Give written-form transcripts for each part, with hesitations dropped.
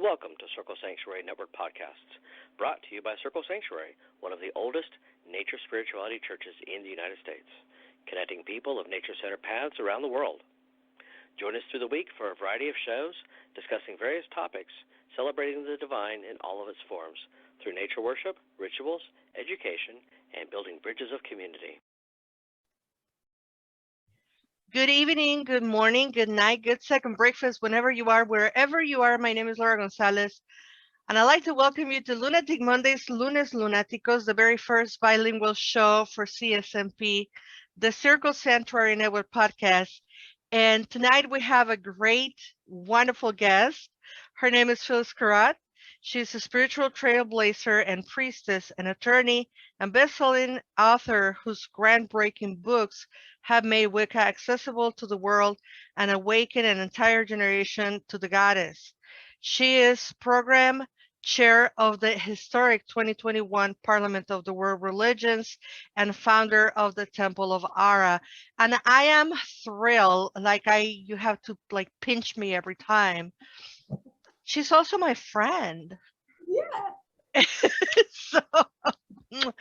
Welcome to Circle Sanctuary Network Podcasts, brought to you by Circle Sanctuary, one of the oldest nature spirituality churches in the United States, connecting people of nature-centered paths around the world. Join us through the week for a variety of shows discussing various topics, celebrating the divine in all of its forms, through nature worship, rituals, education, and building bridges of community. Good evening, good morning, good night, good second breakfast, whenever you are, wherever you are. My name is Laura Gonzalez, and I'd like to welcome you to Lunatic Mondays, Lunes, Lunáticos, the very first bilingual show for CSNP, the Circle Sanctuary Network podcast. And tonight we have a great, wonderful guest. Her name is Phyllis Curott. She's a spiritual trailblazer and priestess, an attorney, and best-selling author whose groundbreaking books have made Wicca accessible to the world and awakened an entire generation to the goddess. She is program chair of the historic 2021 Parliament of the World Religions and founder of the Temple of Ara. And I am thrilled, you have to pinch me every time. She's also my friend. Yeah. So, of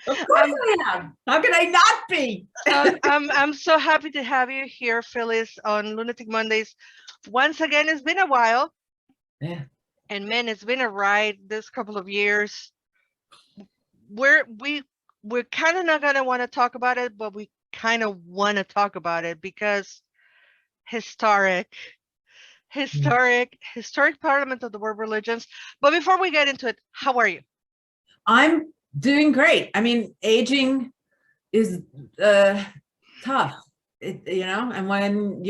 course I am. How can I not be? I'm so happy to have you here, Phyllis, on Lunatic Mondays. Once again, it's been a while. Yeah. And man, it's been a ride this couple of years. We're kind of not gonna want to talk about it, but we kind of want to talk about it because historic Parliament of the World Religions. But before we get into it, how are you? I'm doing great. I mean, aging is tough, and when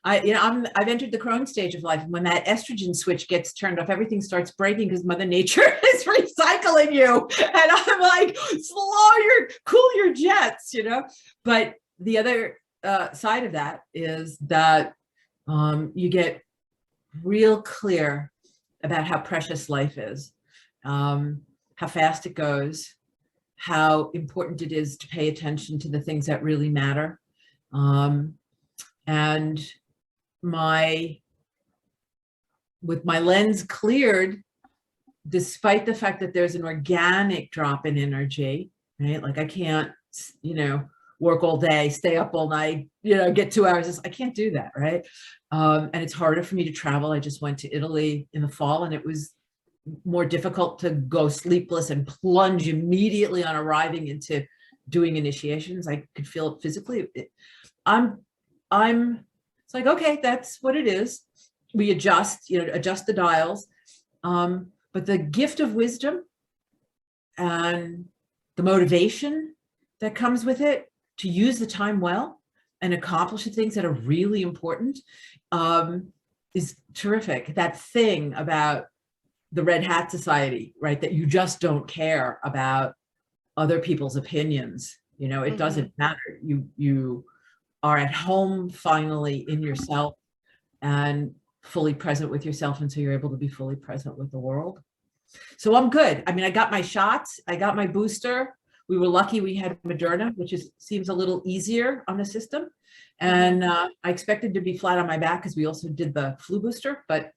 I've entered the crone stage of life. When that estrogen switch gets turned off, everything starts breaking because Mother Nature is recycling you. And I'm like, cool your jets, But the other side of that is that you get real clear about how precious life is, how fast it goes, how important it is to pay attention to the things that really matter. And with my lens cleared, despite the fact that there's an organic drop in energy, right? Like I can't, work all day, stay up all night, get 2 hours. I can't do that, right? And it's harder for me to travel. I just went to Italy in the fall, and it was more difficult to go sleepless and plunge immediately on arriving into doing initiations. I could feel it physically. It's like, okay, that's what it is. We adjust the dials. But the gift of wisdom and the motivation that comes with it to use the time well and accomplish the things that are really important is terrific. That thing about the Red Hat Society, right? That you just don't care about other people's opinions. It doesn't matter. You are at home finally in yourself and fully present with yourself. And so you're able to be fully present with the world. So I'm good. I mean, I got my shots, I got my booster. We were lucky we had Moderna, which seems a little easier on the system. And I expected to be flat on my back because we also did the flu booster, but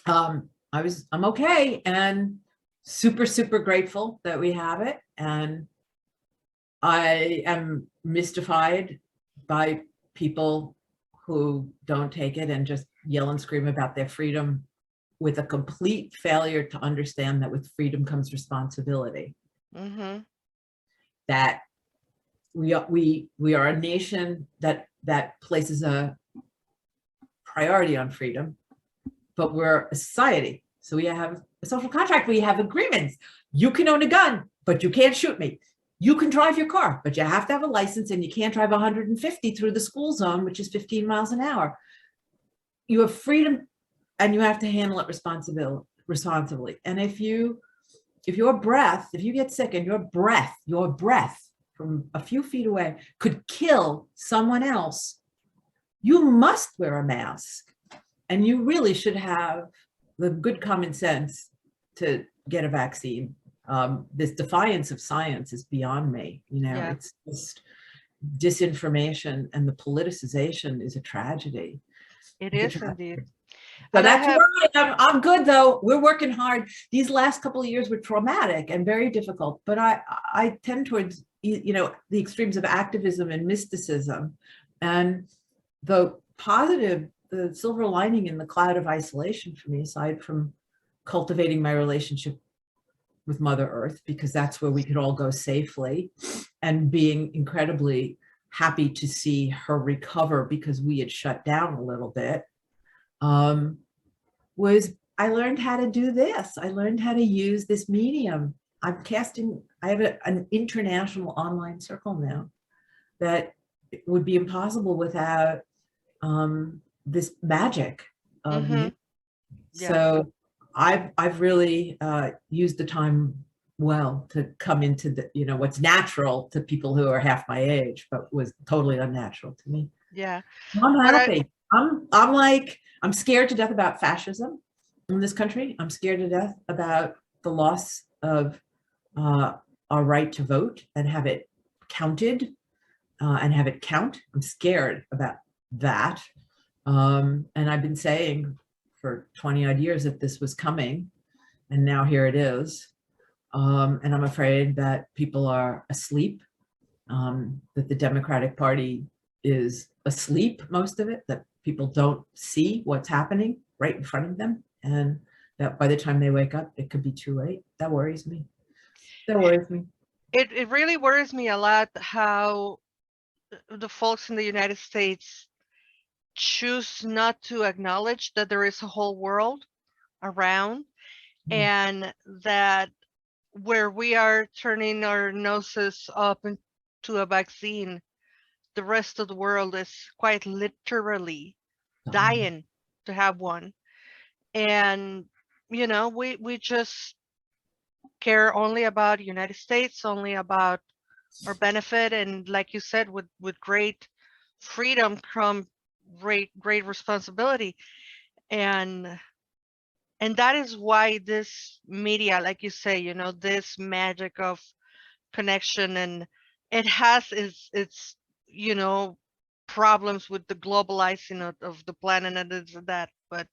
I'm okay and super, super grateful that we have it. And I am mystified by people who don't take it and just yell and scream about their freedom, with a complete failure to understand that with freedom comes responsibility. Mm-hmm. That we are a nation that places a priority on freedom, but we're a society. So we have a social contract, we have agreements. You can own a gun, but you can't shoot me. You can drive your car, but you have to have a license, and you can't drive 150 through the school zone, which is 15 miles an hour. You have freedom, and you have to handle it responsibly. And if you get sick and your breath from a few feet away could kill someone else, you must wear a mask. And you really should have the good common sense to get a vaccine. This defiance of science is beyond me. It's just disinformation, and the politicization is a tragedy. It is indeed. So And I that's have, where I am. I'm good though. We're working hard. These last couple of years were traumatic and very difficult, but I tend towards, the extremes of activism and mysticism. And the positive, the silver lining in the cloud of isolation for me, aside from cultivating my relationship with Mother Earth, because that's where we could all go safely, and being incredibly happy to see her recover because we had shut down a little bit, was I learned how to do this. I learned how to use this medium. I have an international online circle now that would be impossible without this magic of mm-hmm, yeah. So I've really used the time well to come into the, what's natural to people who are half my age, but was totally unnatural to me. Yeah. I'm But happy. I'm scared to death about fascism in this country. I'm scared to death about the loss of our right to vote and have it counted and have it count. I'm scared about that. And I've been saying for 20 odd years that this was coming, and now here it is. And I'm afraid that people are asleep, that the Democratic Party is asleep, most of it, that people don't see what's happening right in front of them, and that by the time they wake up, it could be too late. That worries me. That worries me. it really worries me a lot how the folks in the United States choose not to acknowledge that there is a whole world around, and that where we are turning our noses up into a vaccine, the rest of the world is quite literally dying to have one. And we just care only about United States, only about our benefit, and like you said, with great freedom come great responsibility. And that is why this media, like you say, this magic of connection, and it has its problems with the globalizing of the planet and this and that. But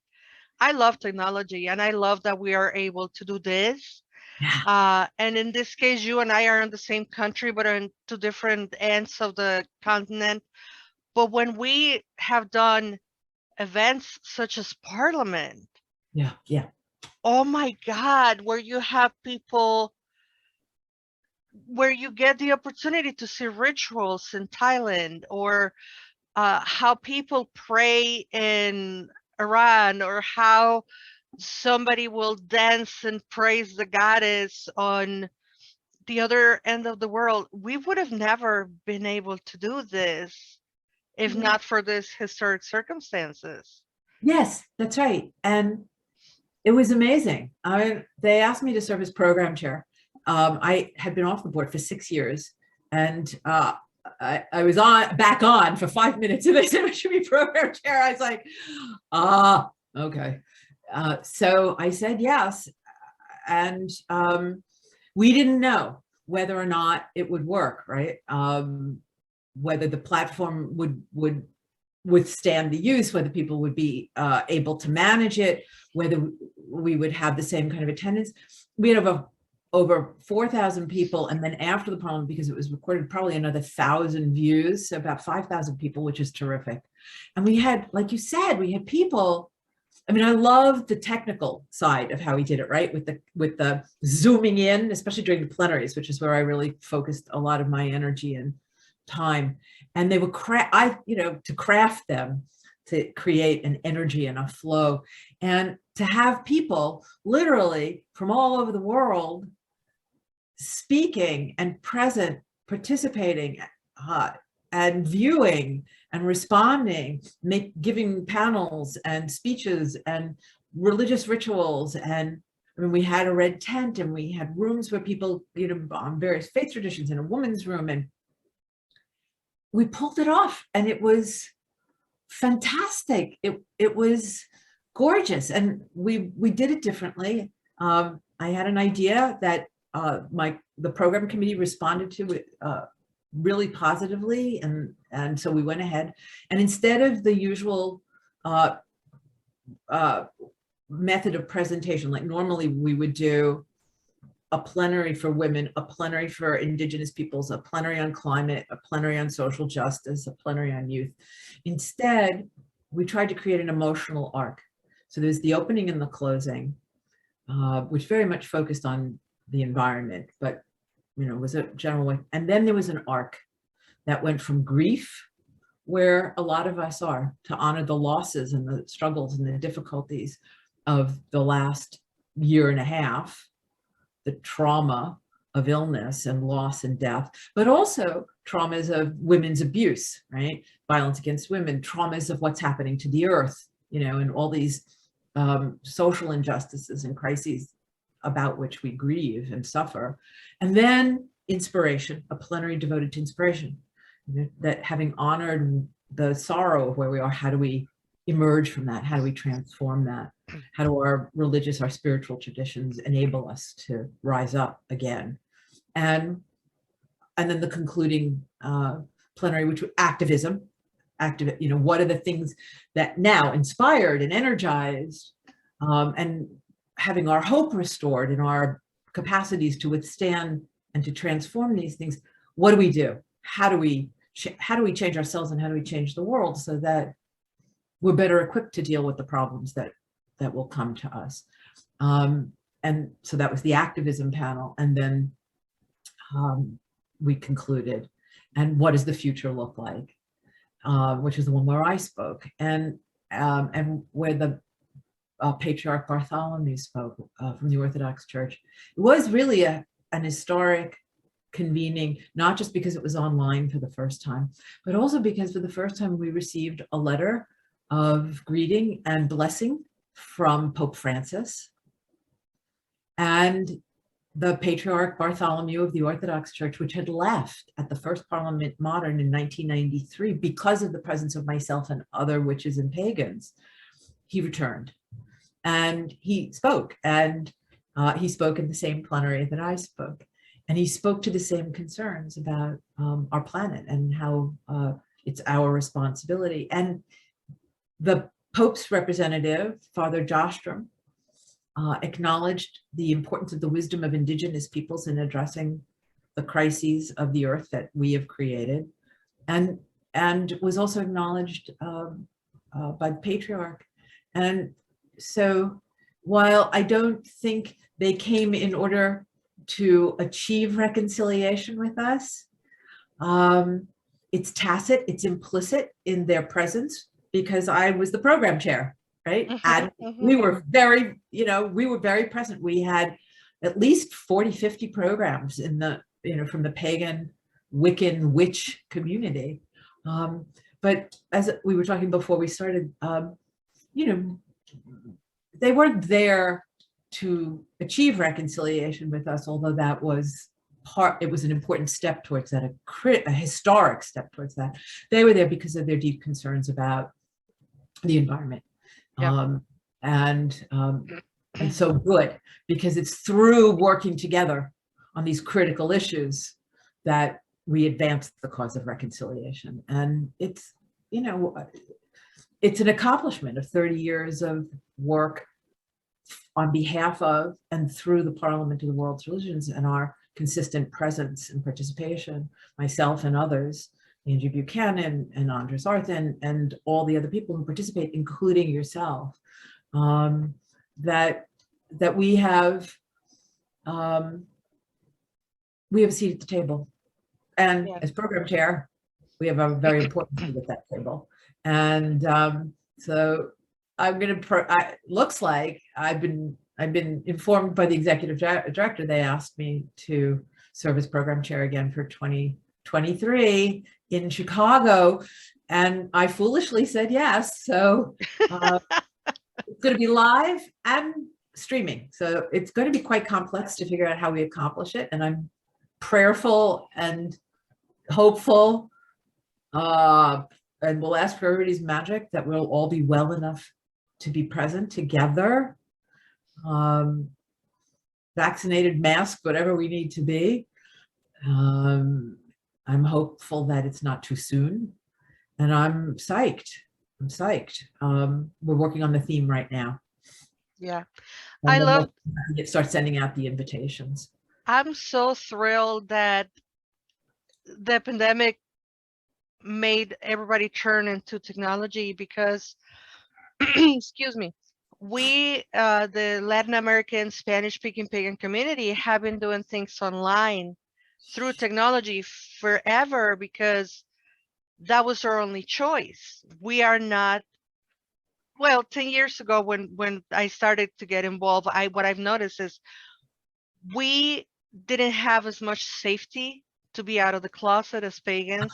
I love technology, and I love that we are able to do this. And in this case, you and I are in the same country, but on two different ends of the continent. But when we have done events such as Parliament, Yeah. oh my God, where you have people, where you get the opportunity to see rituals in Thailand, or how people pray in Iran, or how somebody will dance and praise the goddess on the other end of the world. We would have never been able to do this if not for this historic circumstances. Yes, that's right. And it was amazing. They asked me to serve as program chair. I had been off the board for 6 years, and I was back on for 5 minutes, and they said I should be program chair. I was like, okay. So I said yes, and we didn't know whether or not it would work, right? Whether the platform would withstand the use, whether people would be able to manage it, whether we would have the same kind of attendance. We had over 4,000 people, and then after the Parliament, because it was recorded, probably another 1,000 views, so about 5,000 people, which is terrific. And we had, like you said, we had people. I mean, I love the technical side of how he did it, right? With the zooming in, especially during the plenaries, which is where I really focused a lot of my energy and time. And they would to craft them, to create an energy and a flow, and to have people literally from all over the world speaking and present, participating, and viewing and responding, giving panels and speeches and religious rituals. And I mean, we had a red tent, and we had rooms where people, on various faith traditions, in a woman's room, and we pulled it off, and it was fantastic. It was gorgeous, and we did it differently. I had an idea that the program committee responded to really positively, and so we went ahead, and instead of the usual method of presentation. Like normally we would do a plenary for women, a plenary for Indigenous peoples, a plenary on climate, a plenary on social justice, a plenary on youth. Instead, we tried to create an emotional arc. So there's the opening and the closing, which very much focused on the environment, but was a general way. And then there was an arc that went from grief, where a lot of us are, to honor the losses and the struggles and the difficulties of the last year and a half, the trauma of illness and loss and death, but also traumas of women's abuse, right? Violence against women, traumas of what's happening to the earth, and all these social injustices and crises about which we grieve and suffer. And then inspiration, a plenary devoted to inspiration, that having honored the sorrow of where we are, how do we emerge from that? How do we transform that? How do our religious, our spiritual traditions enable us to rise up again? And then the concluding plenary, which was activism. What are the things that now inspired and energized, and having our hope restored and our capacities to withstand and to transform these things? What do we do? How do we change ourselves, and how do we change the world so that we're better equipped to deal with the problems that will come to us? And so that was the activism panel. And then we concluded, and what does the future look like? Which is the one where I spoke, and where the Patriarch Bartholomew spoke from the Orthodox Church. It was really an historic convening, not just because it was online for the first time, but also because for the first time we received a letter of greeting and blessing from Pope Francis. And the Patriarch Bartholomew of the Orthodox Church, which had left at the first Parliament Modern in 1993 because of the presence of myself and other witches and pagans, he returned. And he spoke, and he spoke in the same plenary that I spoke. And he spoke to the same concerns about our planet and how it's our responsibility. And the Pope's representative, Father Jostrom, acknowledged the importance of the wisdom of Indigenous peoples in addressing the crises of the earth that we have created, and was also acknowledged by the Patriarch. And so while I don't think they came in order to achieve reconciliation with us, it's tacit, it's implicit in their presence, because I was the program chair, right? And we were very, we were very present. We had at least 40, 50 programs in the, from the pagan, Wiccan, witch community. But as we were talking before we started, they weren't there to achieve reconciliation with us, although that was it was an important step towards that, a historic step towards that. They were there because of their deep concerns about the environment. Yeah. And so good, because it's through working together on these critical issues that we advance the cause of reconciliation. And it's, it's an accomplishment of 30 years of work on behalf of and through the Parliament of the World's Religions, and our consistent presence and participation, myself and others, Angie Buchanan and Andres Arth, and all the other people who participate, including yourself, that we have a seat at the table. And as program chair, we have a very important seat at that table. And so I'm going to, looks like I've been informed by the executive director. They asked me to serve as program chair again for 2023 in Chicago. And I foolishly said yes. So it's going to be live and streaming. So it's going to be quite complex to figure out how we accomplish it. And I'm prayerful and hopeful, and we'll ask for everybody's magic that we'll all be well enough to be present together, vaccinated, masked, whatever we need to be. I'm hopeful that it's not too soon, and I'm psyched I'm psyched. We're working on the theme right now. Yeah. And I then love, we'll start sending out the invitations. I'm so thrilled that the pandemic made everybody turn into technology because, excuse me, we, the Latin American Spanish speaking pagan community, have been doing things online through technology forever because that was our only choice. We are not, well, 10 years ago when I started to get involved, what I've noticed is we didn't have as much safety to be out of the closet as pagans,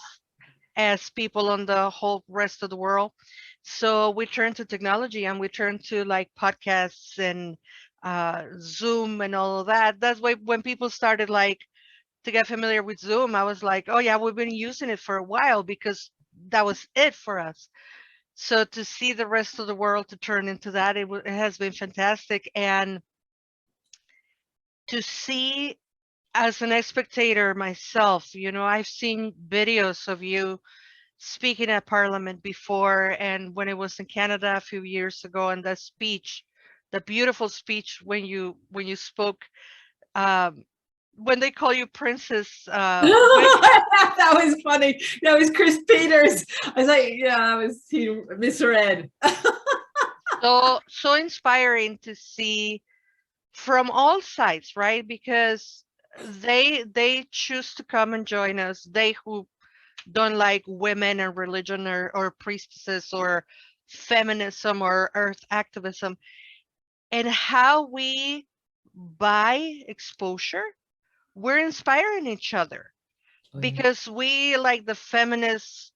as people on the whole rest of the world. So we turned to technology and we turned to like podcasts and Zoom and all of that. That's why when people started like to get familiar with Zoom, I was like, oh yeah, we've been using it for a while because that was it for us. So to see the rest of the world to turn into that, it has been fantastic. And to see as an spectator myself, you know, I've seen videos of you speaking at Parliament before, and when it was in Canada a few years ago, and that speech, the beautiful speech when you spoke, um, when they call you Princess. That was funny. That was Chris Peters. I was like, yeah, that was he misread. So inspiring to see from all sides, right? Because they choose to come and join us. They who don't like women and religion or priestesses or feminism or earth activism, and how we by exposure we're inspiring each other because we like the feminists,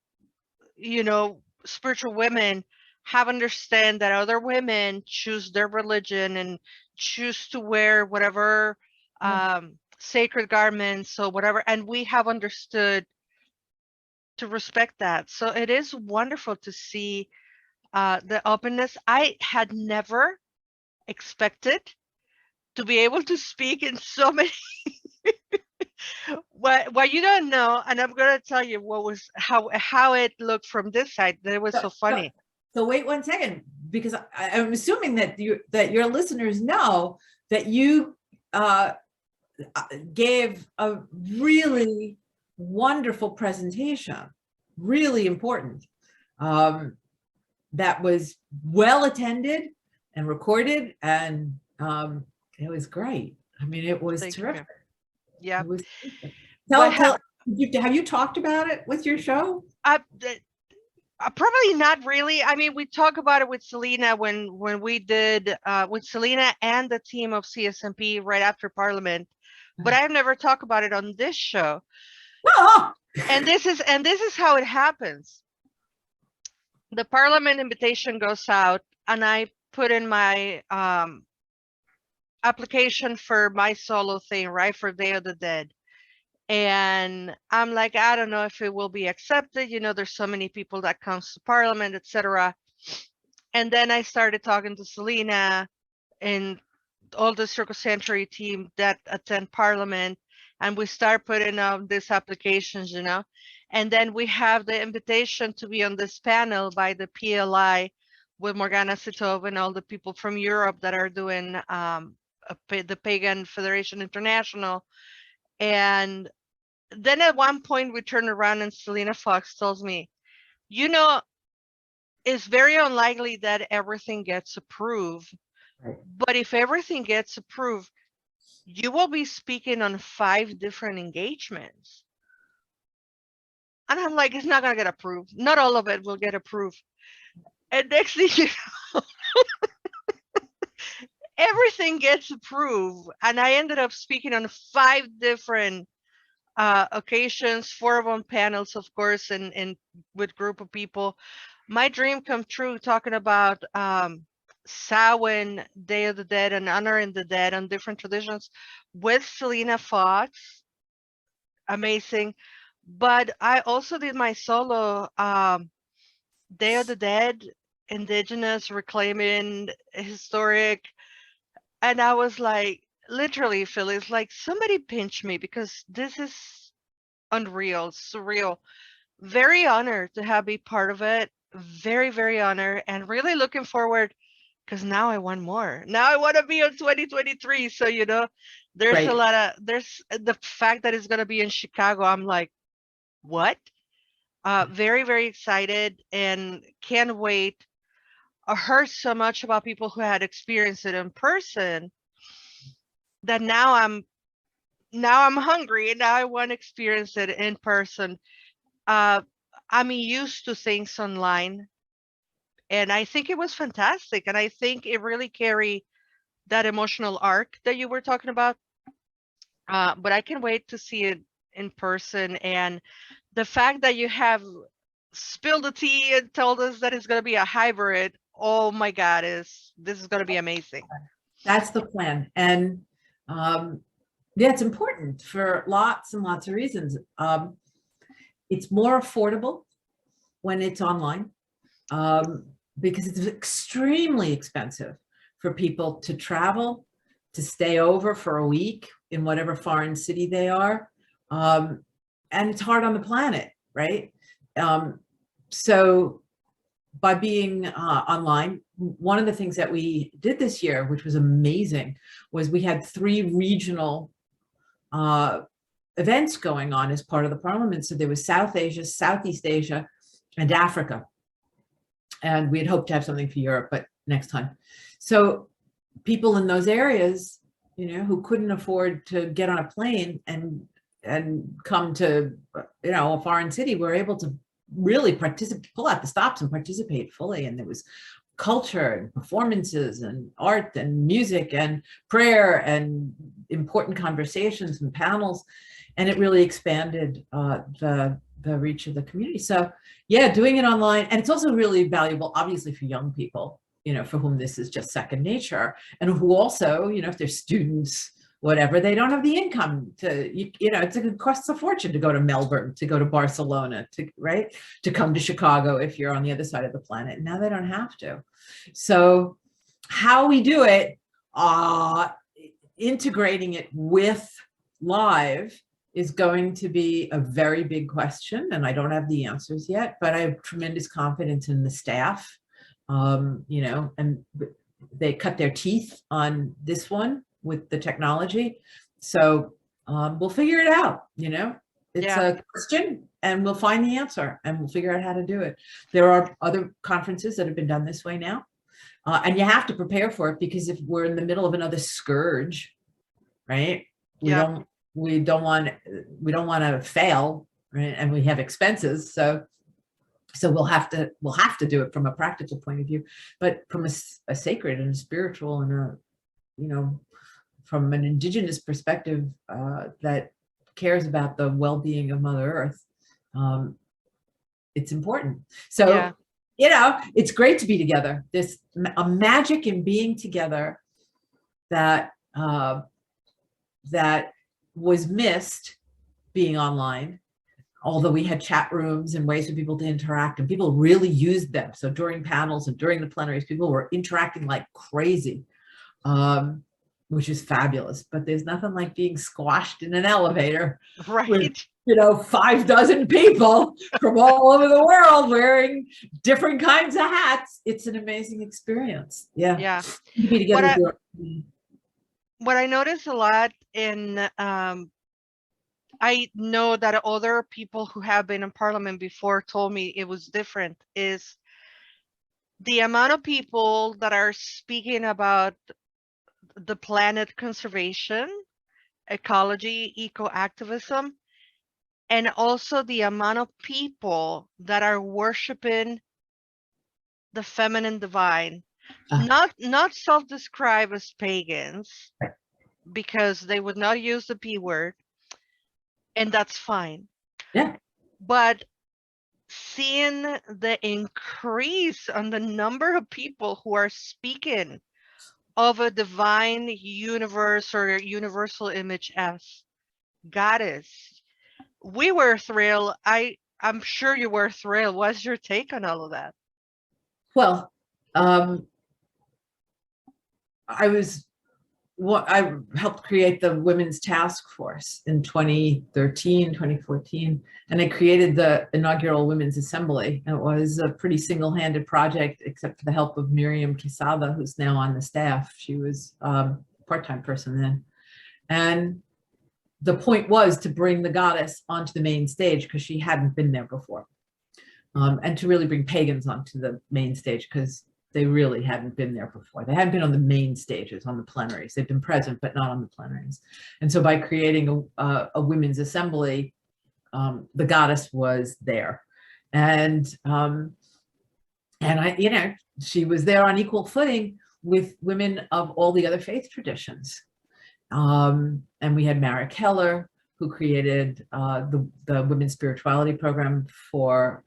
you know, spiritual women have understand that other women choose their religion and choose to wear whatever sacred garments or whatever, and we have understood to respect that. So it is wonderful to see the openness. I had never expected to be able to speak in so many what you don't know, and I'm gonna tell you what was how it looked from this side. That it was so funny. So wait 1 second, because I'm assuming that your listeners know that you gave a really wonderful presentation, really important, that was well attended and recorded, and it was great. I mean, it was terrific. Yeah. Have you talked about it with your show? Probably not really. I mean, we talk about it with Selena when we did with Selena and the team of CSNP right after Parliament, but I've never talked about it on this show. Oh! And this is how it happens. The Parliament invitation goes out, and I put in my application for my solo thing, right, for Day of the Dead. And I'm like, I don't know if it will be accepted. You know, there's so many people that comes to Parliament, etc. And then I started talking to Selena and all the Circle Century team that attend Parliament, and we start putting out these applications, you know. And then we have the invitation to be on this panel by the PLI with Morgana Sitov and all the people from Europe that are doing the Pagan Federation International. And then at one point we turn around and Selena Fox tells me, you know, it's very unlikely that everything gets approved. Right. But if everything gets approved, you will be speaking on 5 different engagements. And I'm like, it's not going to get approved. Not all of it will get approved. And next thing you know, everything gets approved. And I ended up speaking on 5 different occasions, 4 of them panels, of course, and with group of people. My dream come true talking about Samhain, Day of the Dead, and honoring the dead on different traditions with Selena Fox. Amazing. But I also did my solo Day of the Dead, indigenous, reclaiming, historic. And I was like, literally, Phyllis, like somebody pinch me because this is unreal, surreal. Very honored to have be part of it. very, very honored and really looking forward because now I want more. Now I want to be on 2023. So, there's a Right. lot of, there's the fact that it's going to be in Chicago. I'm like, what? Very, very excited and can't wait. I heard so much about people who had experienced it in person that now I'm hungry and now I want to experience it in person. Uh, I'm used to things online, and I think it was fantastic. And I think it really carried that emotional arc that you were talking about. But I can wait to see it in person. And the fact that you have spilled the tea and told us that it's going to be a hybrid, oh my God, this is going to be amazing. That's the plan. And yeah, it's important for lots and lots of reasons. It's more affordable when it's online, because it's extremely expensive for people to travel, to stay over for a week in whatever foreign city they are. And it's hard on the planet, right? So by being online, one of the things that we did this year, which was amazing, was we had 3 regional events going on as part of the parliament. So there was South Asia, Southeast Asia, and Africa. And we had hoped to have something for Europe, but next time. So people in those areas, who couldn't afford to get on a plane and come to, a foreign city, were able to really participate, pull out the stops and participate fully. And there was culture and performances and art and music and prayer and important conversations and panels. And it really expanded the reach of the community. So yeah, doing it online. And it's also really valuable, obviously, for young people, for whom this is just second nature, and who also, if they're students, whatever, they don't have the income to, it costs a fortune to go to Melbourne, to go to Barcelona, to come to Chicago if you're on the other side of the planet. Now they don't have to. So how we do it, integrating it with live, is going to be a very big question, and I don't have the answers yet, but I have tremendous confidence in the staff, and they cut their teeth on this one with the technology. So we'll figure it out, it's a question, and we'll find the answer, and we'll figure out how to do it. There are other conferences that have been done this way now, and you have to prepare for it, because if we're in the middle of another scourge, right, we don't want to fail, right? And we have expenses, so we'll have to do it from a practical point of view, but from a sacred and a spiritual and from an indigenous perspective that cares about the well-being of Mother Earth, it's important. So it's great to be together. There's a magic in being together that was missed being online, although we had chat rooms and ways for people to interact, and people really used them. So during panels and during the plenaries, people were interacting like crazy, which is fabulous. But there's nothing like being squashed in an elevator, right, with 5 people from all over the world wearing different kinds of hats. It's an amazing experience. Yeah. To be together. What I notice a lot I know that other people who have been in parliament before told me it was different, is the amount of people that are speaking about the planet conservation, ecology, eco-activism, and also the amount of people that are worshiping the feminine divine, not self-described as pagans, because they would not use the P word, and that's fine. Yeah. But seeing the increase on the number of people who are speaking of a divine universe or universal image as goddess, we were thrilled. I'm sure you were thrilled. What's your take on all of that? Well, I was I helped create the Women's Task Force in 2013, 2014, and I created the inaugural Women's Assembly. It was a pretty single-handed project, except for the help of Miriam Quesada, who's now on the staff. She was a part-time person then. And the point was to bring the goddess onto the main stage because she hadn't been there before. And to really bring pagans onto the main stage because they really hadn't been there before. They hadn't been on the main stages, on the plenaries. They've been present, but not on the plenaries. And so by creating a women's assembly, the goddess was there. And I, you know, she was there on equal footing with women of all the other faith traditions. And we had Mara Keller, who created the Women's Spirituality Program for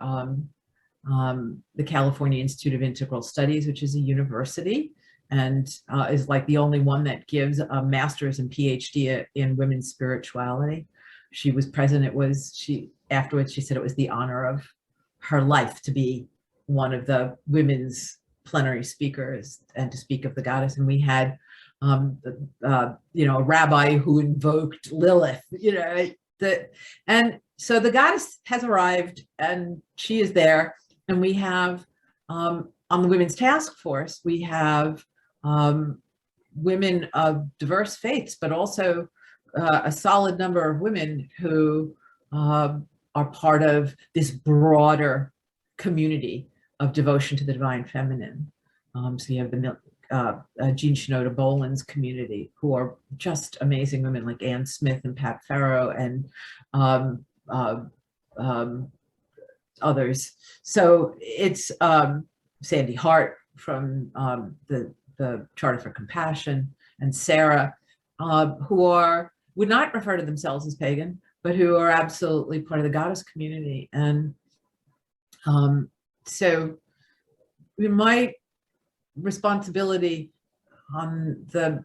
the California Institute of Integral Studies, which is a university and is like the only one that gives a master's and PhD in women's spirituality. She was present. Afterwards, she said it was the honor of her life to be one of the women's plenary speakers and to speak of the goddess. And we had you know, a rabbi who invoked Lilith, you know, and so the goddess has arrived and she is there. And we have, on the Women's Task Force, we have women of diverse faiths, but also a solid number of women who are part of this broader community of devotion to the divine feminine. So you have the Jean Shinoda Boland's community, who are just amazing women like Ann Smith and Pat Farrow and others. So it's Sandy Hart from the Charter for Compassion and Sarah, who would not refer to themselves as pagan, but who are absolutely part of the goddess community. And so my responsibility on the,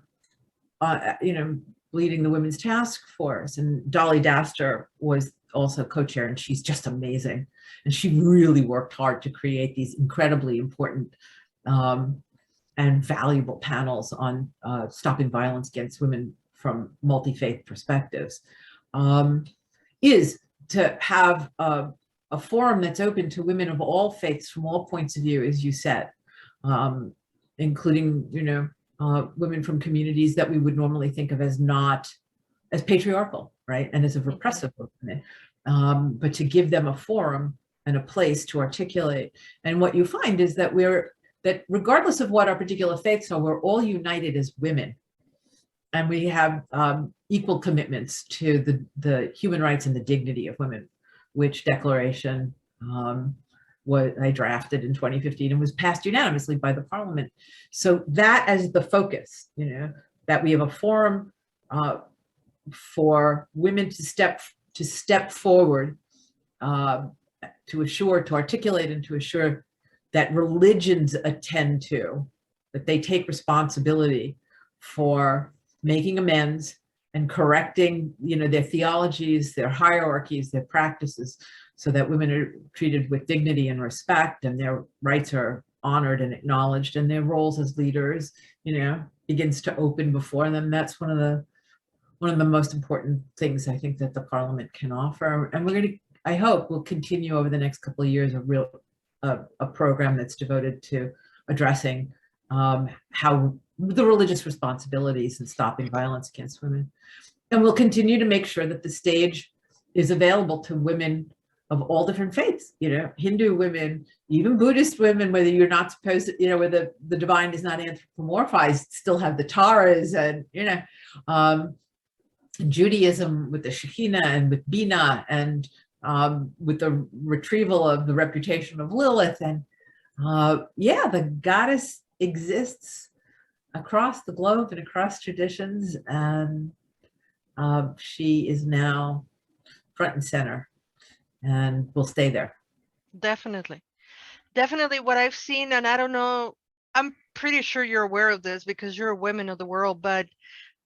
you know, leading the Women's Task Force, and Dolly Daster was also co-chair, and she's just amazing. And she really worked hard to create these incredibly important and valuable panels on stopping violence against women from multi-faith perspectives, is to have a forum that's open to women of all faiths from all points of view, as you said, including, you know, women from communities that we would normally think of as not as patriarchal, right, and as a repressive women, but to give them a forum and a place to articulate. And what you find is that that regardless of what our particular faiths are, we're all united as women, and we have equal commitments to the human rights and the dignity of women, which declaration I drafted in 2015 and was passed unanimously by the Parliament. So that as the focus, you know, that we have a forum for women to step forward, to articulate and to assure that religions attend to, that they take responsibility for making amends and correcting, you know, their theologies, their hierarchies, their practices, so that women are treated with dignity and respect, and their rights are honored and acknowledged, and their roles as leaders, you know, begins to open before them. That's one of the most important things I think that the Parliament can offer. And we're going to, I hope, we'll continue over the next couple of years a program that's devoted to addressing how the religious responsibilities and stopping violence against women. And we'll continue to make sure that the stage is available to women of all different faiths, you know, Hindu women, even Buddhist women, whether you're not supposed to, you know, where the divine is not anthropomorphized, still have the Taras, and, you know, Judaism with the Shekhinah and with Bina, and with the retrieval of the reputation of Lilith. And yeah, the goddess exists across the globe and across traditions, and she is now front and center, and will stay there. Definitely. Definitely what I've seen, and I don't know, I'm pretty sure you're aware of this because you're women of the world, but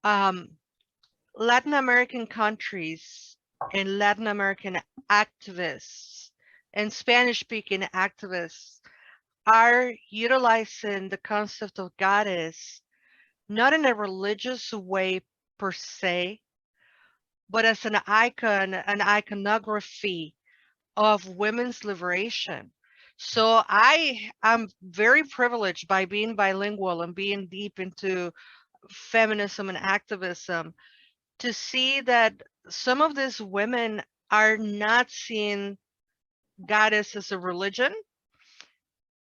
Latin American countries and Latin American activists and Spanish-speaking activists are utilizing the concept of goddess not in a religious way per se, but as an icon, an iconography of women's liberation. So I am very privileged by being bilingual and being deep into feminism and activism to see that some of these women are not seeing goddess as a religion,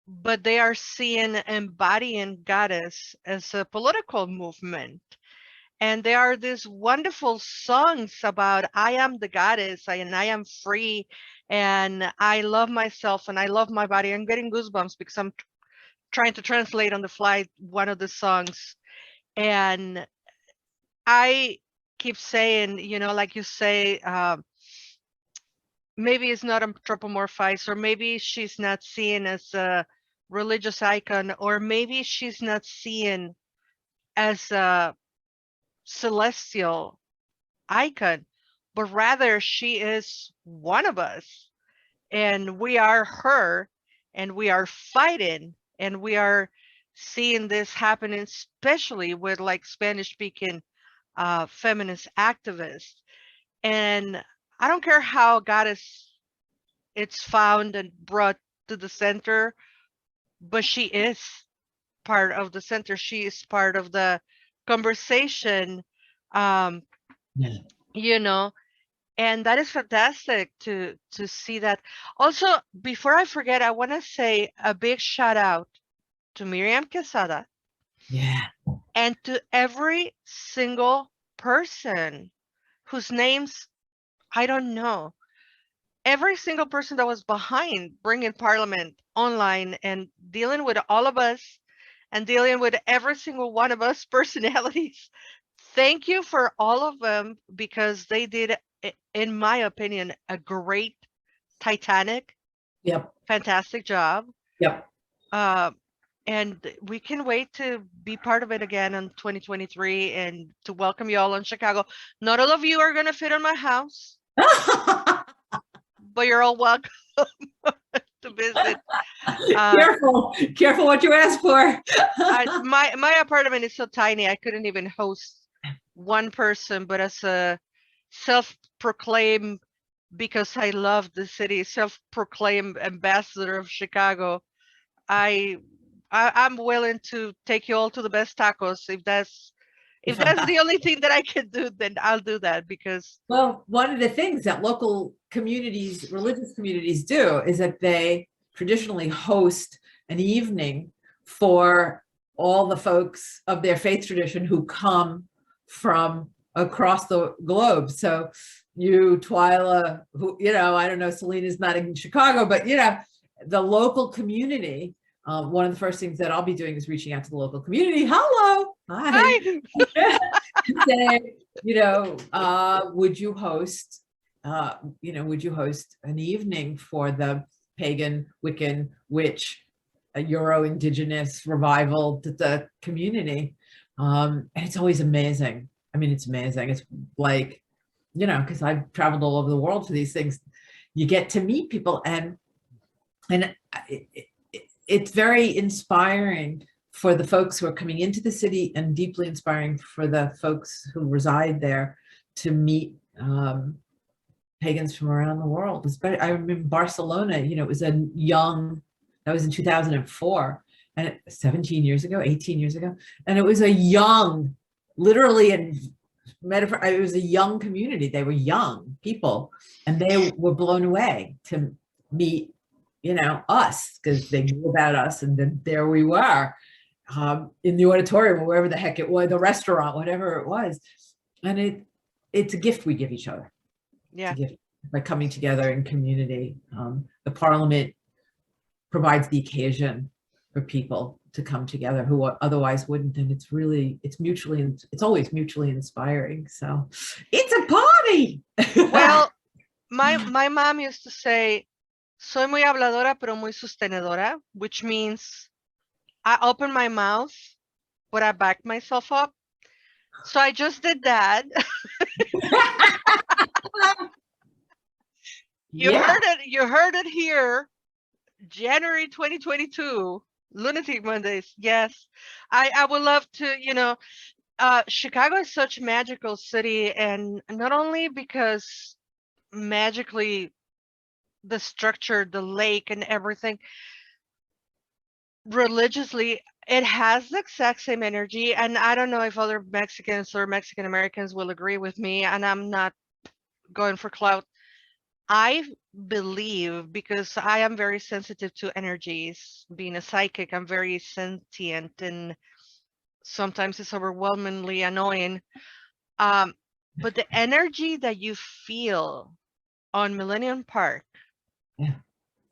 but they are seeing embodying goddess as a political movement. And there are these wonderful songs about I am the goddess and I am free and I love myself and I love my body. I'm getting goosebumps because I'm trying to translate on the fly one of the songs. And I keep saying, like you say, maybe it's not anthropomorphized, or maybe she's not seen as a religious icon, or maybe she's not seen as a celestial icon, but rather she is one of us, and we are her, and we are fighting, and we are seeing this happening, especially with like Spanish speaking feminist activists. And I don't care how goddess it's found and brought to the center, but she is part of the center. She is part of the conversation. Um, Yeah. you know, and that is fantastic to see that. Also, before I forget, I want to say a big shout out to Miriam Quesada Yeah. and to every single person whose names I don't know. Every single person that was behind bringing Parliament online and dealing with all of us and dealing with every single one of us personalities. Thank you for all of them because they did, in my opinion, a great Titanic, Yep. fantastic job. Yep. Uh, and we can wait to be part of it again in 2023 and to welcome you all in Chicago. Not all of you are going to fit in my house, but you're all welcome to visit. Careful what you ask for. My apartment is so tiny, I couldn't even host one person, but as a self-proclaimed, because I love the city, self-proclaimed ambassador of Chicago, I'm willing to take you all to the best tacos. If that's the only thing that I can do, then I'll do that because Well, one of the things that local communities, religious communities do is that they traditionally host an evening for all the folks of their faith tradition who come from across the globe. So you, Twyla, who, I don't know, Selena's not in Chicago, but, the local community, one of the first things that I'll be doing is reaching out to the local community. Hello. Hi. Say, would you host, an evening for the pagan, Wiccan, witch, Euro-Indigenous revival to the community? And it's always amazing. I mean, it's amazing. It's like, because I've traveled all over the world for these things, you get to meet people, and it's very inspiring for the folks who are coming into the city, and deeply inspiring for the folks who reside there to meet pagans from around the world. Especially, I remember Barcelona, it was that was in 2004, and 17 years ago, 18 years ago. And it was a young, literally and metaphor, it was a young community. They were young people, and they were blown away to meet, us, because they knew about us. And then there we were, in the auditorium, or wherever the heck it was, the restaurant, whatever it was. And it's a gift we give each other. Yeah. It's a gift by coming together in community. The Parliament provides the occasion for people to come together who otherwise wouldn't. And it's always mutually inspiring. So it's a party. Well, my mom used to say, soy muy habladora, pero muy sostenedora, which means I open my mouth, but I back myself up. So I just did that. You heard it here, January 2022. Lunatic Mondays. Yes. I would love to, Chicago is such a magical city, and not only because magically the structure, the lake and everything, religiously it has the exact same energy. And I don't know if other Mexicans or Mexican Americans will agree with me, and I'm not going for clout. I believe, because I am very sensitive to energies, being a psychic, I'm very sentient, and sometimes it's overwhelmingly annoying. Um, but the energy that you feel on Millennium Park Yeah.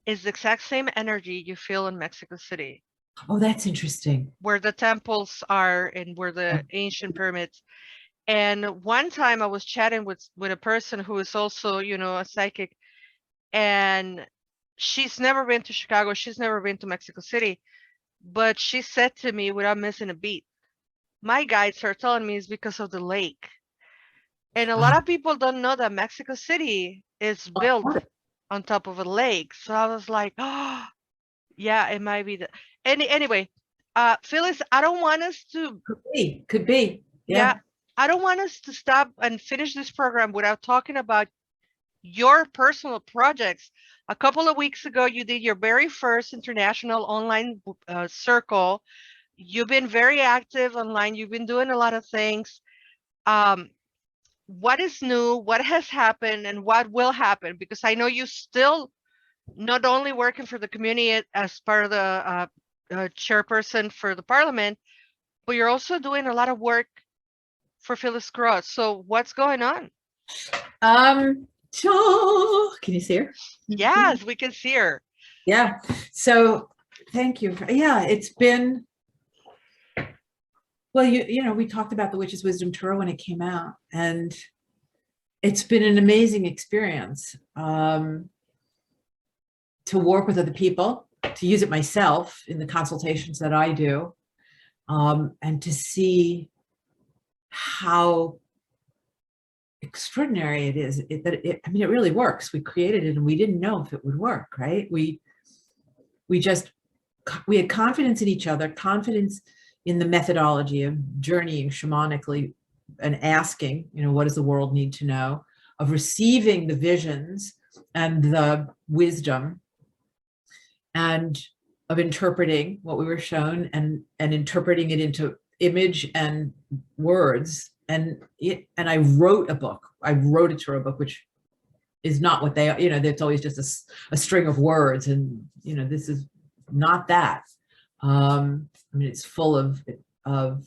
is the exact same energy you feel in Mexico City, Oh, that's interesting. where the temples are and where the ancient pyramids. And one time I was chatting with a person who is also, a psychic, and she's never been to Chicago, she's never been to Mexico City, but she said to me without missing a beat, my guides are telling me it's because of the lake. And a lot Ah, of people don't know that Mexico City is built on top of a lake. So I was like, oh, yeah, it might be the anyway, Phyllis, I don't want us to, could be. yeah, Yeah. I don't want us to stop and finish this program without talking about your personal projects. A couple of weeks ago, you did your very first international online circle. You've been very active online. You've been doing a lot of things. Um, what is new? What has happened, and what will happen? Because I know you still not only working for the community as part of the chairperson for the parliament, but you're also doing a lot of work for Phyllis Curott. So what's going on? Can you see her? Yes, we can see her. Yeah. So thank you. Yeah, it's been, well, we talked about the Witch's Wisdom Tour when it came out, and it's been an amazing experience to work with other people, to use it myself in the consultations that I do, and to see how extraordinary it is. I mean, it really works. We created it and we didn't know if it would work, right? We had confidence in each other, confidence in the methodology of journeying shamanically and asking, what does the world need to know, of receiving the visions and the wisdom, and of interpreting what we were shown and interpreting it into image and words. And I wrote a book. I wrote a tarot book, which is not what they are. It's always just a string of words, and this is not that. I mean, it's full of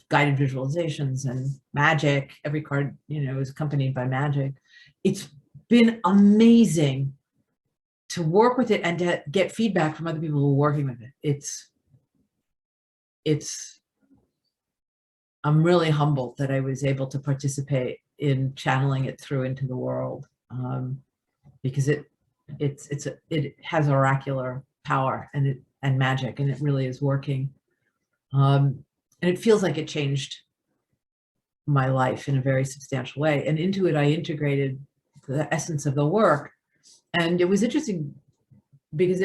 guided visualizations and magic. Every card, is accompanied by magic. It's been amazing to work with it and to get feedback from other people who are working with it. I'm really humbled that I was able to participate in channeling it through into the world, because it has oracular power and magic, and it really is working. And it feels like it changed my life in a very substantial way. And into it, I integrated the essence of the work. And it was interesting because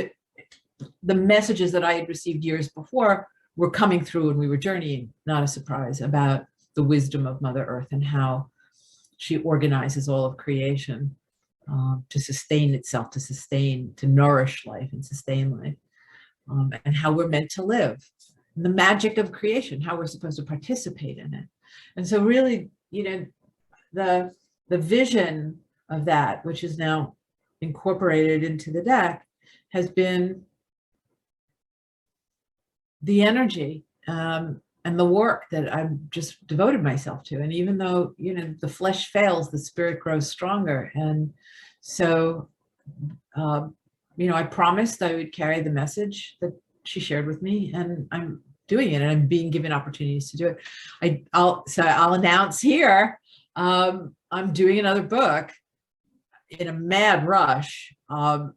the messages that I had received years before were coming through when we were journeying, not a surprise, about the wisdom of Mother Earth and how she organizes all of creation to sustain itself, to nourish life and sustain life, and how we're meant to live. And the magic of creation, how we're supposed to participate in it. And so really, the vision of that, which is now incorporated into the deck, has been the energy and the work that I've just devoted myself to. And even though, the flesh fails, the spirit grows stronger. And so, I promised I would carry the message that she shared with me, and I'm doing it, and I'm being given opportunities to do it. I'll announce here, I'm doing another book in a mad rush.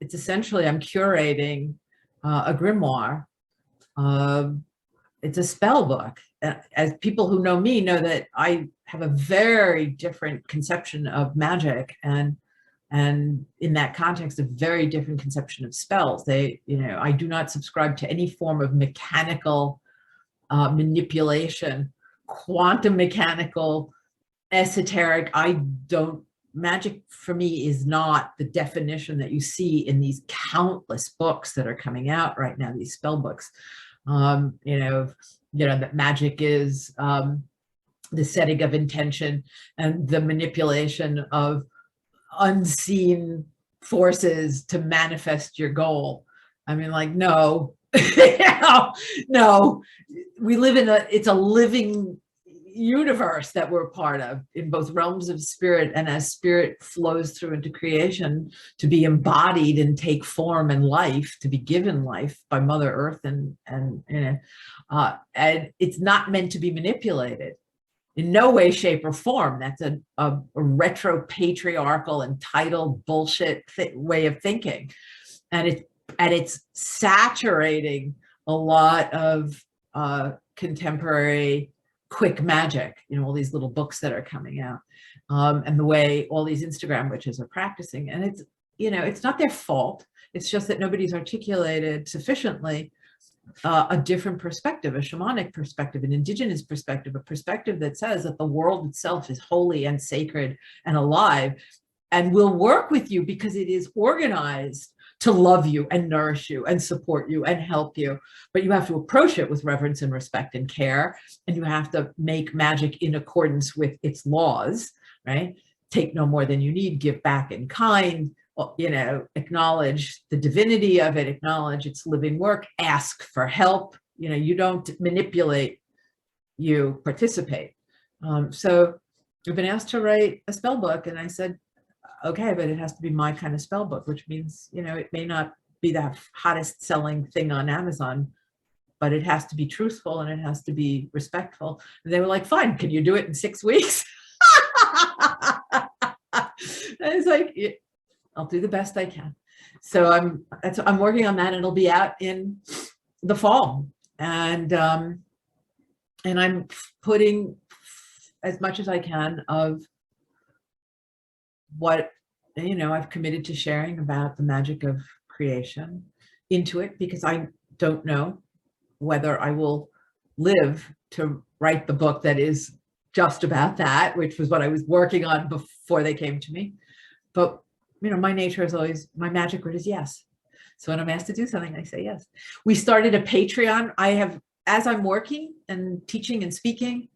It's essentially, I'm curating a grimoire. It's a spell book. As people who know me know that I have a very different conception of magic, and And in that context, a very different conception of spells. I do not subscribe to any form of mechanical manipulation, quantum mechanical, esoteric. Magic for me is not the definition that you see in these countless books that are coming out right now, these spell books. That magic is the setting of intention and the manipulation of unseen forces to manifest your goal. I mean, like, no, no, we live in it's a living universe that we're part of in both realms of spirit, and as spirit flows through into creation to be embodied and take form and life, to be given life by Mother Earth, and it's not meant to be manipulated in no way, shape, or form. That's a retro patriarchal entitled bullshit way of thinking, and it's saturating a lot of contemporary quick magic, all these little books that are coming out, and the way all these Instagram witches are practicing. And it's not their fault. It's just that nobody's articulated sufficiently a different perspective, a shamanic perspective, an indigenous perspective, a perspective that says that the world itself is holy and sacred and alive, and will work with you because it is organized to love you and nourish you and support you and help you. But you have to approach it with reverence and respect and care, and you have to make magic in accordance with its laws, right? Take no more than you need, give back in kind, acknowledge the divinity of it, acknowledge its living work, ask for help. You don't manipulate, you participate. So I've been asked to write a spell book, and I said, okay, but it has to be my kind of spell book, which means, it may not be the hottest selling thing on Amazon, but it has to be truthful and it has to be respectful. And they were like, fine, can you do it in 6 weeks? And it's like, I'll do the best I can. So I'm working on that, and it'll be out in the fall. And I'm putting as much as I can of what I've committed to sharing about the magic of creation into it, because I don't know whether I will live to write the book that is just about that, which was what I was working on before they came to me. But my nature is always, my magic word is yes. So when I'm asked to do something, I say yes. We started a Patreon. As I'm working and teaching and speaking,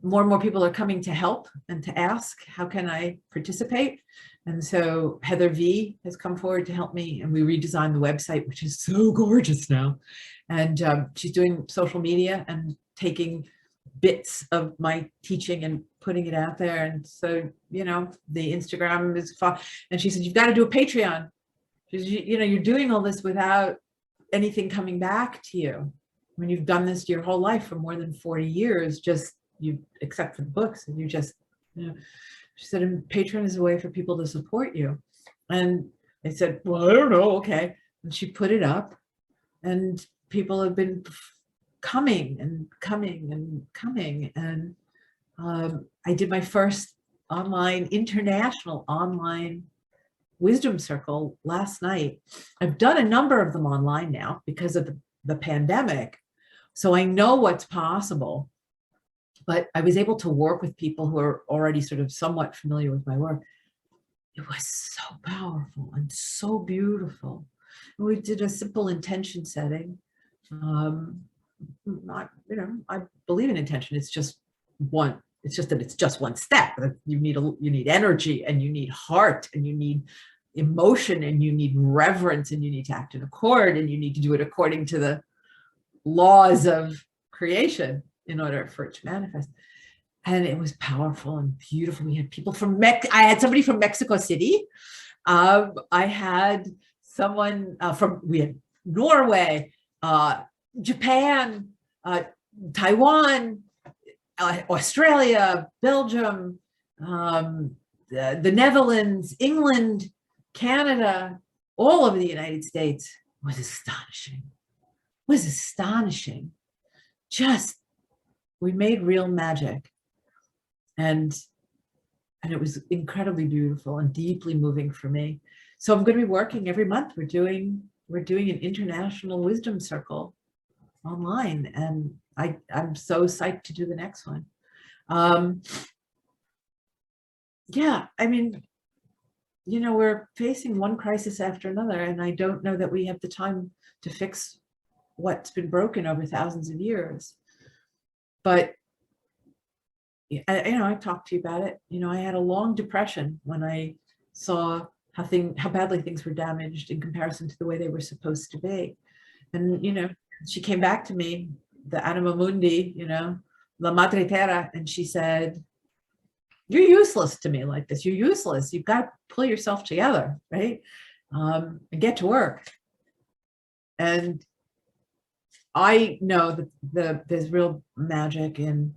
more and more people are coming to help and to ask, how can I participate? And so Heather V has come forward to help me, and we redesigned the website, which is so gorgeous now. And she's doing social media and taking bits of my teaching and putting it out there. And so, the Instagram is fun. And she said, you've got to do a Patreon. She said, you're doing all this without anything coming back to you. When you've done this your whole life for more than 40 years, except for the books, and she said, and Patreon is a way for people to support you. And I said, well, I don't know. Okay. And she put it up, and people have been coming and coming and coming. And I did my first international online wisdom circle last night. I've done a number of them online now because of the pandemic. So I know what's possible, but I was able to work with people who are already sort of somewhat familiar with my work. It was so powerful and so beautiful. And we did a simple intention setting. I believe in intention. It's just one step. You need energy, and you need heart, and you need emotion, and you need reverence, and you need to act in accord, and you need to do it according to the laws of creation in order for it to manifest. And it was powerful and beautiful. We had people from I had somebody from Mexico City. I had someone we had Norway, Japan, Taiwan, Australia, Belgium, the Netherlands, England, Canada, all over the United States. Was astonishing. Just, we made real magic. And And it was incredibly beautiful and deeply moving for me. So I'm going to be working every month. We're doing an international wisdom circle online, and I'm so psyched to do the next one. Yeah, I mean, we're facing one crisis after another, and I don't know that we have the time to fix what's been broken over thousands of years. But I talked to you about it. I had a long depression when I saw how badly things were damaged in comparison to the way they were supposed to be. And she came back to me, the Anima Mundi, La Madre Terra, and she said, "You're useless to me like this. You're useless. You've got to pull yourself together, right? And get to work." And I know that there's real magic in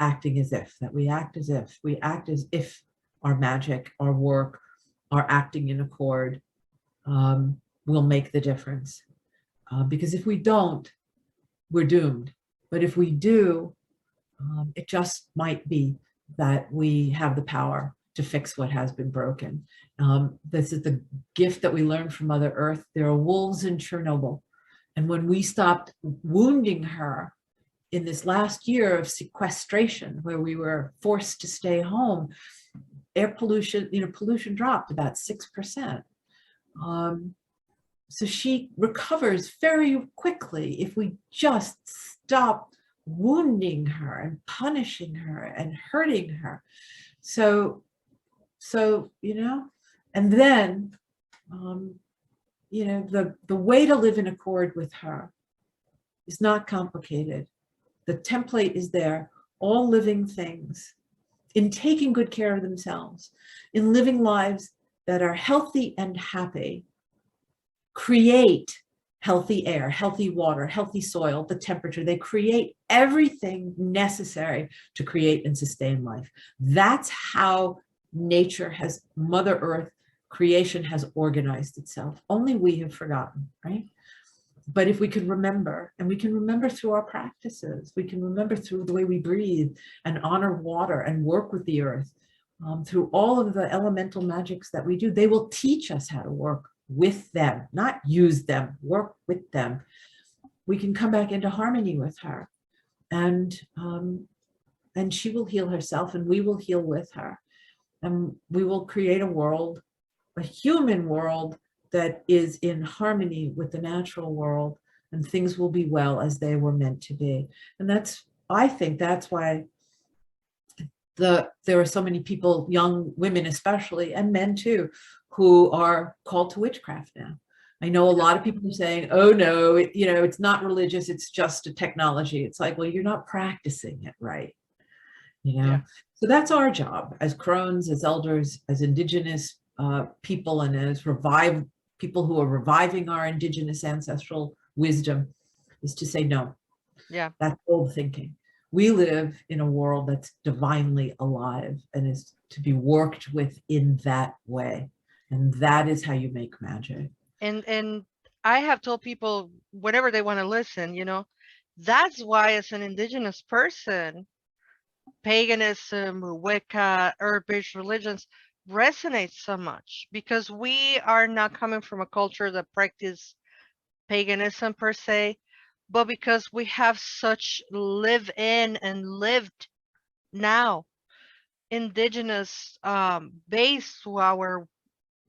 acting as if, that we act as if our magic, our work, our acting in accord will make the difference. Because if we don't, we're doomed. But if we do, it just might be that we have the power to fix what has been broken. This is the gift that we learned from Mother Earth. There are wolves in Chernobyl. And when we stopped wounding her in this last year of sequestration, where we were forced to stay home, air pollution, pollution dropped about 6%. So she recovers very quickly if we just stop wounding her and punishing her and hurting her. So and then the way to live in accord with her is not complicated. The template is there. All living things, in taking good care of themselves, in living lives that are healthy and happy, create healthy air, healthy water, healthy soil, the temperature. They create everything necessary to create and sustain life. That's how nature has, Mother Earth, creation has organized itself. Only we have forgotten, right? But if we could remember, and we can remember through our practices, we can remember through the way we breathe and honor water and work with the earth, through all of the elemental magics that we do, they will teach us how to work with them, not use them, work with them. We can come back into harmony with her, and she will heal herself, and we will heal with her, and we will create a world, a human world, that is in harmony with the natural world, and things will be well as they were meant to be. And I think that's why there are so many people, young women especially, and men too, who are called to witchcraft now. I know a lot of people are saying, "Oh no, it's not religious, it's just a technology." It's like, well, you're not practicing it right. Yeah. So that's our job as crones, as elders, as indigenous people, and as people who are reviving our indigenous ancestral wisdom, is to say no. Yeah. That's old thinking. We live in a world that's divinely alive and is to be worked with in that way. And that is how you make magic. And I have told people whenever they want to listen, that's why as an indigenous person, paganism, Wicca, herb-based religions resonates so much, because we are not coming from a culture that practice paganism per se, but because we have such live in and lived now indigenous base to our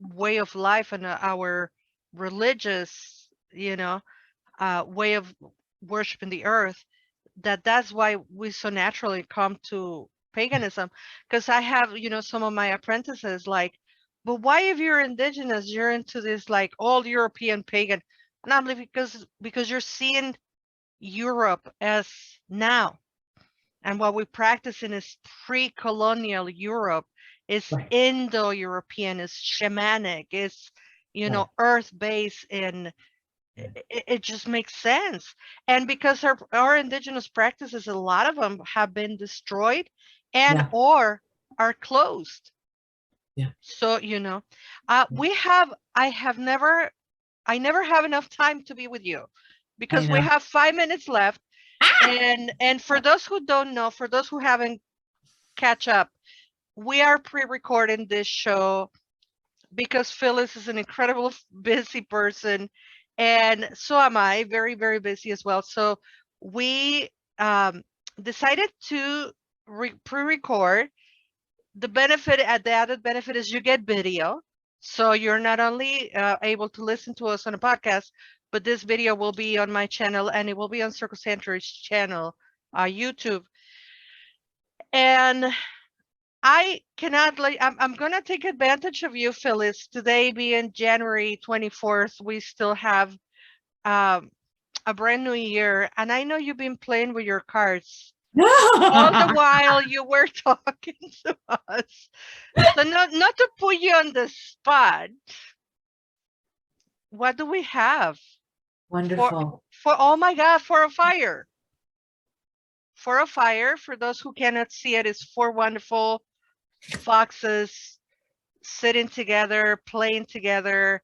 way of life and our religious way of worshiping the earth, that's why we so naturally come to paganism. Because I have some of my apprentices like, but why, if you're indigenous, you're into this like all European pagan? And I'm like, because you're seeing Europe as now, and what we're practicing is pre-colonial Europe, is Right. Indo-European, is shamanic, is Right. earth-based, and it just makes sense. And because our indigenous practices, a lot of them have been destroyed and Yeah. or are closed. Yeah. So I never have enough time to be with you, because we have 5 minutes left. And for those who don't know, for those who haven't catch up, we are pre-recording this show because Phyllis is an incredible busy person, and so am I, very, very busy as well. So we decided to pre-record. The added benefit is you get video. So you're not only able to listen to us on a podcast, but this video will be on my channel and it will be on Circle Sanctuary's channel, YouTube. And I cannot like I'm gonna take advantage of you, Phyllis. Today being January 24th, we still have um, a brand new year, and I know you've been playing with your cards all the while you were talking to us. So not to put you on the spot, what do we have? Wonderful. For oh my God, for a fire. For a fire, for those who cannot see it, is four wonderful foxes sitting together, playing together,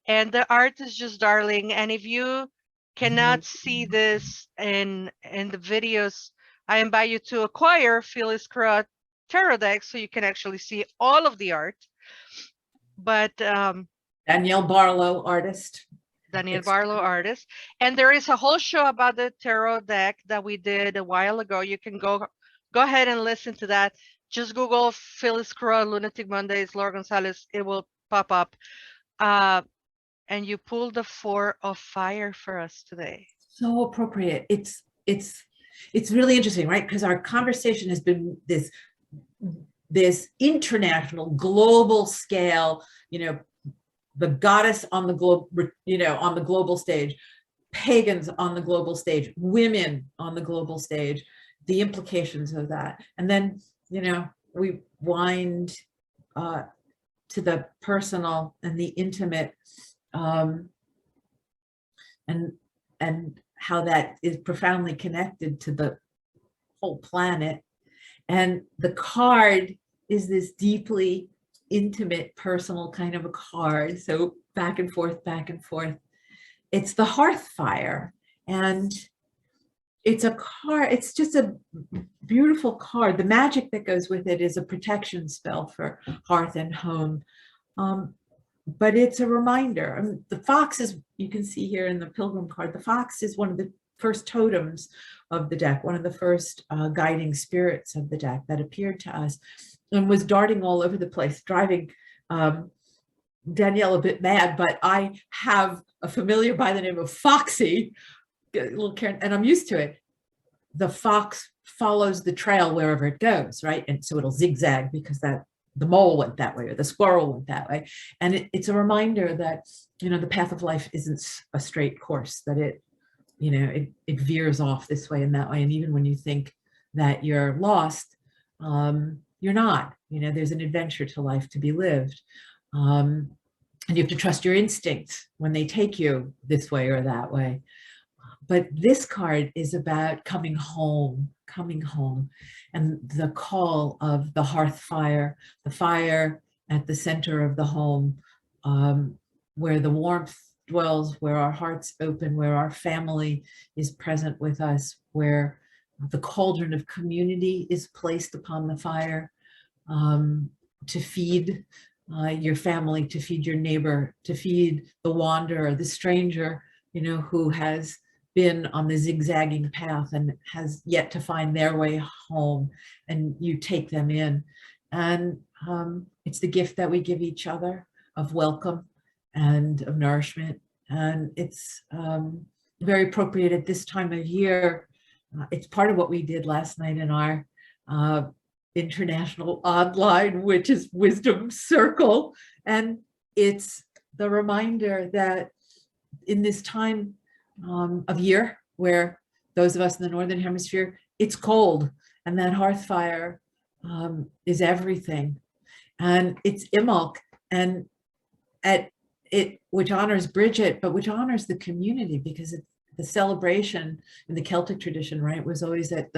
and the art is just darling. And if you cannot see this in the videos, I invite you to acquire Phyllis Curott tarot deck so you can actually see all of the art. But Danielle Barlow, artist. Danielle Barlow, artist. And there is a whole show about the tarot deck that we did a while ago. You can go ahead and listen to that. Just Google Phyllis Curott, Lunatic Mondays, Laura Gonzalez. It will pop up. And you pulled the 4 of fire for us today. So appropriate. It's really interesting, right? Because our conversation has been this international, global scale, the goddess on the globe, on the global stage, pagans on the global stage, women on the global stage, the implications of that. And then, we wind to the personal and the intimate, and how that is profoundly connected to the whole planet. And the card is this deeply intimate, personal kind of a card. So back and forth, back and forth. It's the Hearth Fire. And it's a card, it's just a beautiful card. The magic that goes with it is a protection spell for hearth and home. But it's a reminder. The fox is, you can see here in the Pilgrim card, the fox is one of the first totems of the deck, one of the first guiding spirits of the deck that appeared to us and was darting all over the place, driving Danielle a bit mad, but I have a familiar by the name of Foxy, little Karen, and I'm used to it. The fox follows the trail wherever it goes, right? And so it'll zigzag because the mole went that way or the squirrel went that way. And it's a reminder that, the path of life isn't a straight course, that it veers off this way and that way. And even when you think that you're lost, you're not. There's an adventure to life to be lived. And you have to trust your instincts when they take you this way or that way. But this card is about coming home, and the call of the hearth fire, the fire at the center of the home, where the warmth dwells, where our hearts open, where our family is present with us, where the cauldron of community is placed upon the fire, to feed your family, to feed your neighbor, to feed the wanderer, the stranger, who has been on the zigzagging path and has yet to find their way home, and you take them in. And it's the gift that we give each other of welcome and of nourishment. And it's very appropriate at this time of year. It's part of what we did last night in our international online, which is Wisdom Circle. And it's the reminder that in this time of year where those of us in the Northern Hemisphere, it's cold, and that hearth fire is everything. And it's Imbolc, and at it, which honors Bridget, but which honors the community, because it's the celebration in the Celtic tradition, right, was always that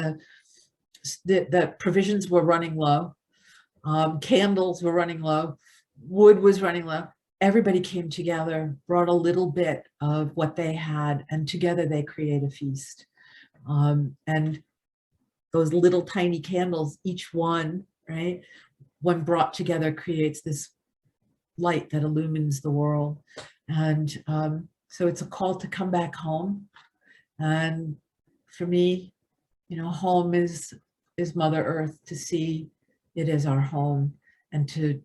the provisions were running low, candles were running low, wood was running low. Everybody came together, brought a little bit of what they had, and together they create a feast. And those little tiny candles, each one, right, when brought together, creates this light that illumines the world. And so it's a call to come back home. And for me, home is Mother Earth, to see it as our home, and to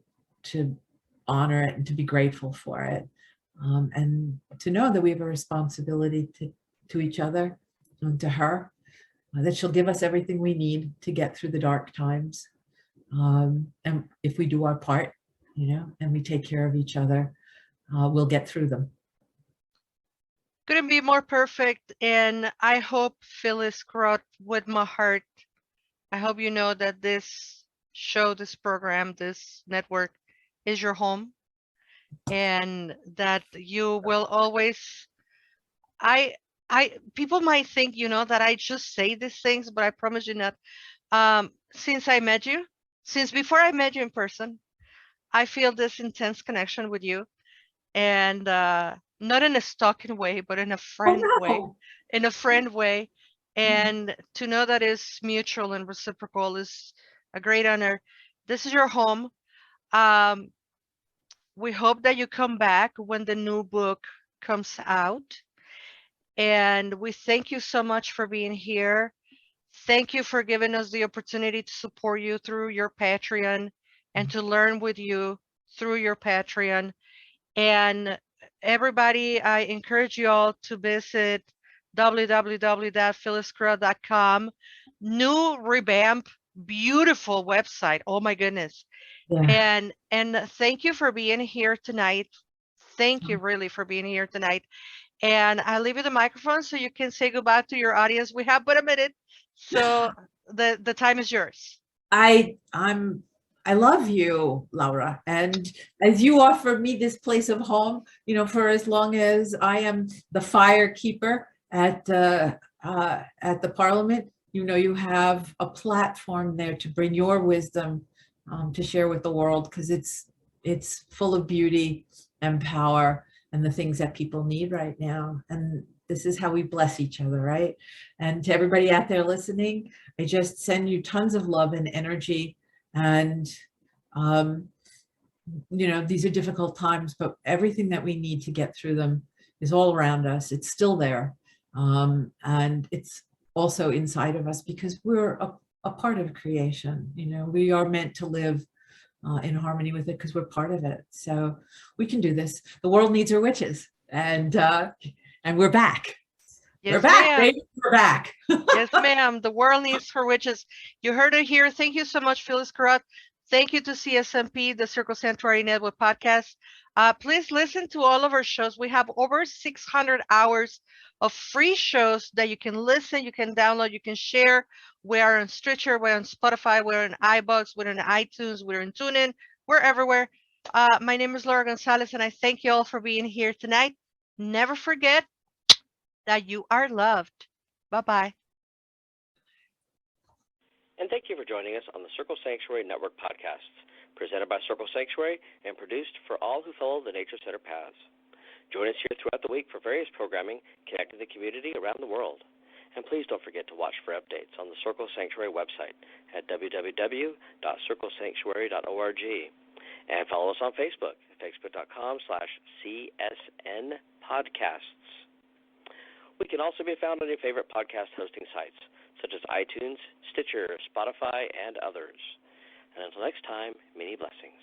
honor it and to be grateful for it, and to know that we have a responsibility to each other and to her, that she'll give us everything we need to get through the dark times. And if we do our part, and we take care of each other, we'll get through them. Couldn't be more perfect. And I hope, Phyllis Curott, with my heart, I hope you know that this show, this program, this network is your home, and that you will always, people might think, that I just say these things, but I promise you not. Since I met you, since before I met you in person, I feel this intense connection with you, and not in a stalking way, but in a friend way, and to know that is mutual and reciprocal is a great honor. This is your home. We hope that you come back when the new book comes out, and we thank you so much for being here. Thank you for giving us the opportunity to support you through your Patreon and to learn with you through your Patreon. And everybody, I encourage you all to visit www.phylliscurott.com. New revamp, beautiful website. Oh my goodness. Yeah. And thank you for being here tonight. Thank you really for being here tonight. And I leave you the microphone so you can say goodbye to your audience. We have but a minute, so the time is yours. I love you, Laura, and as you offer me this place of home, for as long as I am the fire keeper at the Parliament, you have a platform there to bring your wisdom to share with the world, because it's full of beauty and power and the things that people need right now. And this is how we bless each other, right? And to everybody out there listening, I just send you tons of love and energy. And, these are difficult times, but everything that we need to get through them is all around us. It's still there. And it's also inside of us, because we're a part of creation. We are meant to live in harmony with it, because we're part of it. So we can do this. The world needs our witches, and we're back. Yes, we're back, ma'am. baby. We're back. Yes, ma'am. The world needs her witches. You heard it here. Thank you so much, Phyllis Curott. Thank you to CSNP, the Circle Sanctuary Network podcast. Please listen to all of our shows. We have over 600 hours of free shows that you can listen, you can download, you can share. We are on Stitcher, we're on Spotify, we're on iBooks, we're on iTunes, we're on TuneIn, we're everywhere. My name is Laura Gonzalez, and I thank you all for being here tonight. Never forget that you are loved. Bye-bye. And thank you for joining us on the Circle Sanctuary Network podcasts, presented by Circle Sanctuary and produced for all who follow the Nature Center paths. Join us here throughout the week for various programming connecting the community around the world. And please don't forget to watch for updates on the Circle Sanctuary website at www.circlesanctuary.org. And follow us on Facebook at facebook.com/CSN podcasts. We can also be found on your favorite podcast hosting sites, such as iTunes, Stitcher, Spotify, and others. And until next time, many blessings.